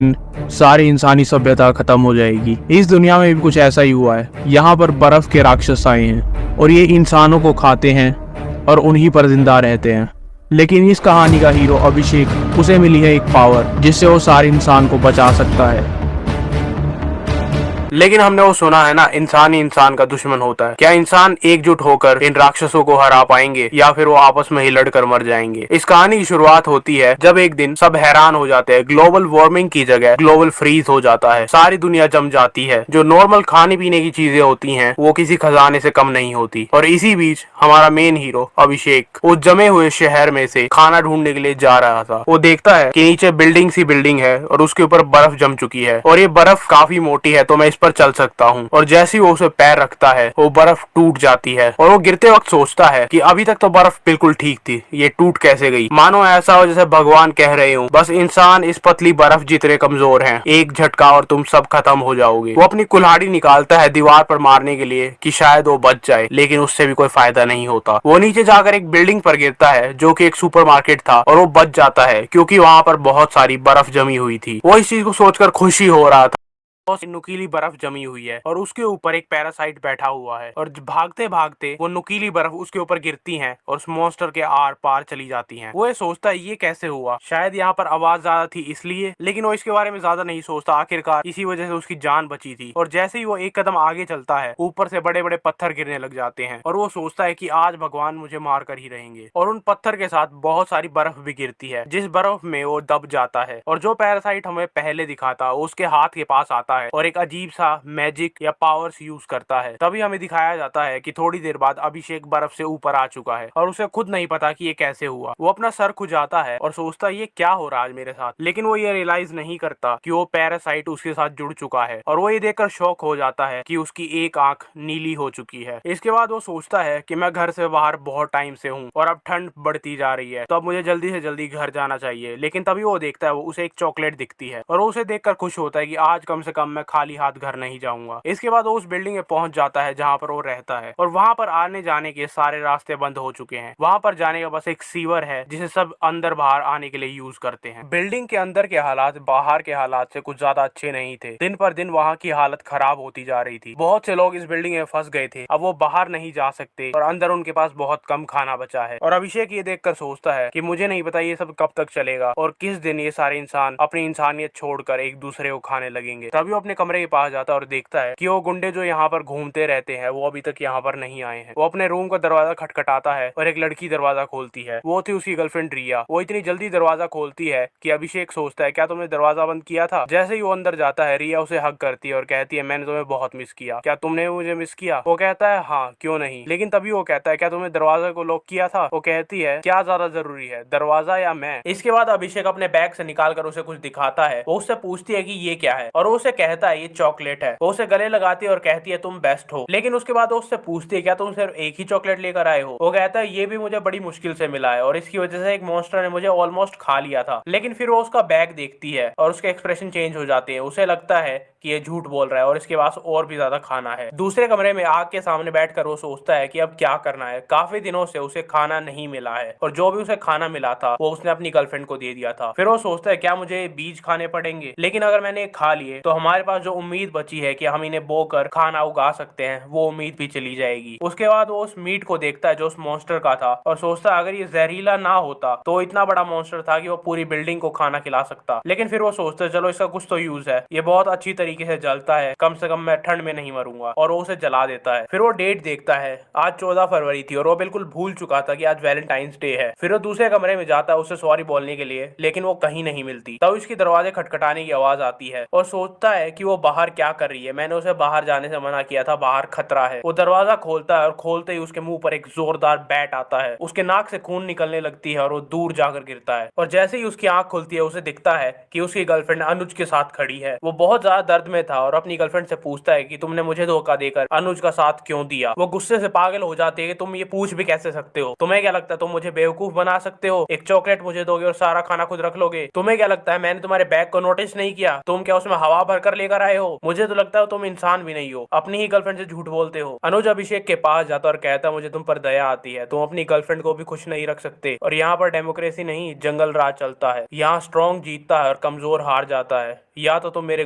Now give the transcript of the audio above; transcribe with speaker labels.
Speaker 1: सारी इंसानी सभ्यता खत्म हो जाएगी। इस दुनिया में भी कुछ ऐसा ही हुआ है। यहाँ पर बर्फ के राक्षस आए हैं और ये इंसानों को खाते हैं और उन्हीं पर जिंदा रहते हैं। लेकिन इस कहानी का हीरो अभिषेक, उसे मिली है एक पावर जिससे वो सारे इंसान को बचा सकता है। लेकिन हमने वो सुना है ना, इंसान ही इंसान का दुश्मन होता है। क्या इंसान एकजुट होकर इन राक्षसों को हरा पाएंगे या फिर वो आपस में ही लड़कर मर जाएंगे? इस कहानी की शुरुआत होती है जब एक दिन सब हैरान हो जाते हैं। ग्लोबल वार्मिंग की जगह ग्लोबल फ्रीज हो जाता है। सारी दुनिया जम जाती है। जो नॉर्मल खाने पीने की चीजें होती हैं वो किसी खजाने से कम नहीं होती। और इसी बीच हमारा मेन हीरो अभिषेक उस जमे हुए शहर में से खाना ढूंढने के लिए जा रहा था। वो देखता है कि नीचे बिल्डिंग सी बिल्डिंग है और उसके ऊपर बर्फ जम चुकी है और ये बर्फ काफी मोटी है तो मैं इस पर चल सकता हूँ। और जैसे ही वो उसे पैर रखता है वो बर्फ टूट जाती है और वो गिरते वक्त सोचता है कि अभी तक तो बर्फ बिल्कुल ठीक थी, ये टूट कैसे गई? मानो ऐसा हो जैसे भगवान कह रहे हो बस इंसान इस पतली बर्फ जितने कमजोर हैं, एक झटका और तुम सब खत्म हो जाओगे। वो अपनी कुल्हाड़ी निकालता है दीवार पर मारने के लिए कि शायद वो बच जाए, लेकिन उससे भी कोई फायदा नहीं होता। वो नीचे जाकर एक बिल्डिंग पर गिरता है जो कि एक सुपरमार्केट था और वो बच जाता है क्योंकि वहां पर बहुत सारी बर्फ जमी हुई थी। वो इस चीज को सोचकर खुशी हो रहा था। नुकीली बर्फ जमी हुई है और उसके ऊपर एक पैरासाइट बैठा हुआ है और भागते भागते वो नुकीली बर्फ उसके ऊपर गिरती है और उस मॉन्स्टर के आर पार चली जाती है। वो ये सोचता है ये कैसे हुआ, शायद यहाँ पर आवाज ज्यादा थी इसलिए, लेकिन वो इसके बारे में ज्यादा नहीं सोचता। आखिरकार इसी वजह से उसकी जान बची थी। और जैसे ही वो एक कदम आगे चलता है ऊपर से बड़े बड़े पत्थर गिरने लग जाते हैं और वो सोचता है कि आज भगवान मुझे मार कर ही रहेंगे। और उन पत्थर के साथ बहुत सारी बर्फ भी गिरती है जिस बर्फ में वो दब जाता है। और जो पैरासाइट हमें पहले दिखा था उसके हाथ के पास आता है और एक अजीब सा मैजिक या पावर्स यूज करता है। तभी हमें दिखाया जाता है कि थोड़ी देर बाद अभिषेक बर्फ से ऊपर आ चुका है और उसे खुद नहीं पता कि ये कैसे हुआ। वो अपना सर खुजाता है और सोचता है ये क्या हो रहा है मेरे साथ, लेकिन वो ये रियलाइज नहीं करता कि वो पैरासाइट उसके साथ जुड़ चुका है। और वो ये देखकर शॉक हो जाता है कि उसकी एक आंख नीली हो चुकी है। इसके बाद वो सोचता है कि मैं घर से बाहर बहुत टाइम से हूँ और अब ठंड बढ़ती जा रही है तो अब मुझे जल्दी से जल्दी घर जाना चाहिए। लेकिन तभी वो देखता है वो उसे एक चॉकलेट दिखती है और वो उसे देखकर खुश होता है कि आज कम से कम मैं खाली हाथ घर नहीं जाऊंगा। इसके बाद वो उस बिल्डिंग में पहुंच जाता है जहां पर वो रहता है और वहां पर आने जाने के सारे रास्ते बंद हो चुके हैं। वहां पर जाने का बस एक सीवर है जिसे सब अंदर बाहर आने के लिए यूज करते हैं। बिल्डिंग के अंदर के हालात बाहर के हालात से कुछ ज्यादा अच्छे नहीं थे। दिन पर दिन वहां की हालत खराब होती जा रही थी। बहुत से लोग इस बिल्डिंग में फंस गए थे। अब वो बाहर नहीं जा सकते और अंदर उनके पास बहुत कम खाना बचा है। और अभिषेक ये देखकर सोचता है कि मुझे नहीं पता ये सब कब तक चलेगा और किस दिन ये सारे इंसान अपनी इंसानियत छोड़कर एक दूसरे को खाने लगेंगे। तभी वो अपने कमरे के पास जाता है और देखता है कि वो गुंडे जो यहाँ पर घूमते रहते हैं वो अभी तक यहाँ पर नहीं आए हैं। वो अपने रूम का दरवाजा खटखटाता है और एक लड़की दरवाजा खोलती है। वो थी उसकी गर्लफ्रेंड रिया। वो इतनी जल्दी दरवाजा खोलती है कि अभिषेक सोचता है क्या तुमने दरवाजा बंद किया था? जैसे ही वो अंदर जाता है रिया उसे हग करती है और कहती है मैंने तुम्हें बहुत मिस किया, क्या तुमने मुझे मिस किया? वो कहता है हाँ क्यों नहीं। लेकिन तभी वो कहता है क्या तुमने दरवाजे को लॉक किया था? वो कहती है क्या ज्यादा जरूरी है, दरवाजा या मैं? इसके बाद अभिषेक अपने बैग से निकाल कर उसे कुछ दिखाता है। वो उससे पूछती है कि ये क्या है और वो उसे कहता है ये चॉकलेट है। वो उसे गले लगाती है और कहती है तुम बेस्ट हो। लेकिन उसके बाद वो उससे पूछती है क्या तुम सिर्फ एक ही चॉकलेट लेकर आए हो? वो कहता है ये भी मुझे बड़ी मुश्किल से मिला है और इसकी वजह से एक मॉन्स्टर ने मुझे ऑलमोस्ट खा लिया था। लेकिन फिर वो उसका बैग देखती है और उसके एक्सप्रेशन चेंज हो जाते हैं। उसे लगता है कि ये झूठ बोल रहा है और इसके पास और भी ज्यादा खाना है। दूसरे कमरे में आग के सामने बैठकर वो सोचता है कि अब क्या करना है। काफी दिनों से उसे खाना नहीं मिला है और जो भी उसे खाना मिला था वो उसने अपनी गर्लफ्रेंड को दे दिया था। फिर वो सोचता है क्या मुझे बीज खाने पड़ेंगे, लेकिन अगर मैंने खा लिए तो हमारे पास जो उम्मीद बची है कि हम इन्हें बोकर खाना उगा सकते हैं वो उम्मीद भी चली जाएगी। उसके बाद वो उस मीट को देखता है जो उस मॉन्स्टर का था और सोचता है अगर ये जहरीला ना होता तो इतना बड़ा मॉन्स्टर था कि वो पूरी बिल्डिंग को खाना खिला सकता। लेकिन फिर वो सोचता है चलो इसका कुछ तो यूज है, ये बहुत अच्छी तरीके से जलता है, कम से कम मैं ठंड में नहीं मरूंगा। और वो उसे जला देता है। फिर वो डेट देखता है, आज 14 फरवरी थी और वो बिल्कुल भूल चुका था कि आज वैलेंटाइंस डे है। फिर वो दूसरे कमरे में जाता है उसे सॉरी बोलने के लिए, लेकिन वो कहीं नहीं मिलती। तब उसकी दरवाजे खटखटाने की आवाज आती है और सोचता है कि वो बाहर क्या कर रही है, मैंने उसे बाहर जाने से मना किया था, बाहर खतरा है। वो दरवाजा खोलता है और खोलते ही उसके मुंह पर एक जोरदार बैट आता है। उसके नाक से खून निकलने लगती है और वो दूर जाकर गिरता है। और जैसे ही उसकी आंख खुलती है उसे दिखता है कि उसकी गर्लफ्रेंड अनुज के साथ खड़ी है। वो बहुत ज्यादा दर्द में था और अपनी गर्लफ्रेंड से पूछता है कि तुमने मुझे धोखा देकर अनुज का साथ क्यों दिया? वो गुस्से से पागल हो जाती है कि तुम ये पूछ भी कैसे सकते हो? तुम्हें क्या लगता है तुम मुझे बेवकूफ बना सकते हो? एक चॉकलेट मुझे दोगे और सारा खाना खुद रख लोगे? तुम्हें क्या लगता है मैंने तुम्हारे बैग को नोटिस नहीं किया? तुम क्या उसमें हवा भर कर लेकर आए हो? मुझे तो लगता है तुम इंसान भी नहीं हो, अपनी ही गर्लफ्रेंड से झूठ बोलते हो। अनुज अभिषेक के पास जाता और कहता मुझे तुम पर दया आती है, तुम अपनी गर्लफ्रेंड को भी खुश नहीं रख सकते। और यहाँ पर डेमोक्रेसी नहीं, जंगल राज चलता है। यहाँ स्ट्रॉन्ग जीतता है और कमजोर हार जाता है। या तो तुम मेरे